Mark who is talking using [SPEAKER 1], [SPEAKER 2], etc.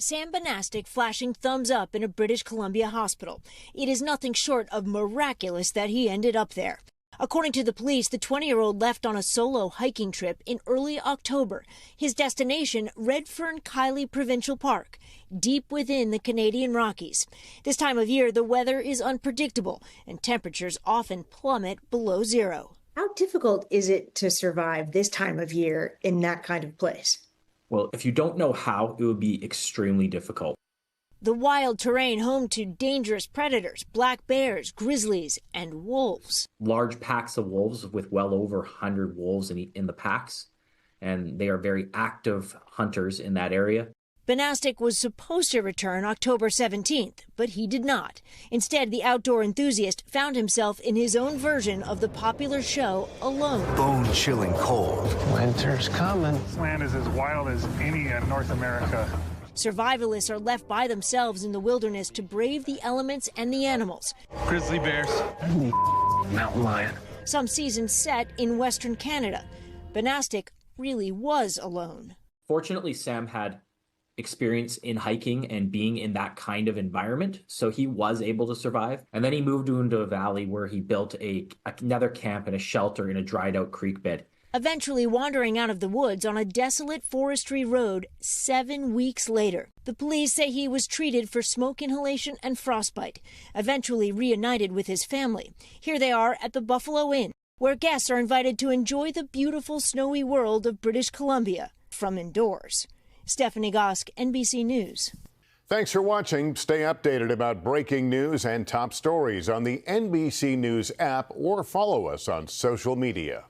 [SPEAKER 1] Sam Banastic flashing thumbs up in a British Columbia hospital. It is nothing short of miraculous that he ended up there. According to the police, the 20-year-old left on a solo hiking trip in early October. His destination, Redfern-Kiley Provincial Park, deep within the Canadian Rockies. This time of year, the weather is unpredictable, and temperatures often plummet below zero.
[SPEAKER 2] How difficult is it to survive this time of year in that kind of place?
[SPEAKER 3] Well, if you don't know how, it would be extremely difficult.
[SPEAKER 1] The wild terrain home to dangerous predators, black bears, grizzlies, and wolves.
[SPEAKER 3] Large packs of wolves with well over 100 wolves in the packs, and they are very active hunters in that area.
[SPEAKER 1] Banastic was supposed to return October 17th, but he did not. Instead, the outdoor enthusiast found himself in his own version of the popular show alone.
[SPEAKER 4] Bone-chilling cold.
[SPEAKER 5] Winter's coming.
[SPEAKER 6] This land is as wild as any in North America.
[SPEAKER 1] Survivalists are left by themselves in the wilderness to brave the elements and the animals.
[SPEAKER 6] Grizzly bears.
[SPEAKER 5] Mountain lion.
[SPEAKER 1] Some seasons set in Western Canada. Banastic really was alone.
[SPEAKER 3] Fortunately, Sam had experience in hiking and being in that kind of environment, so he was able to survive. And then he moved into a valley where he built another camp and a shelter in a dried out creek bed.
[SPEAKER 1] Eventually wandering out of the woods on a desolate forestry road 7 weeks later. The police say he was treated for smoke inhalation and frostbite, eventually reunited with his family. Here they are at the Buffalo Inn, where guests are invited to enjoy the beautiful snowy world of British Columbia from indoors. Stephanie Gosk, NBC News.
[SPEAKER 7] Thanks for watching. Stay updated about breaking news and top stories on the NBC News app or follow us on social media.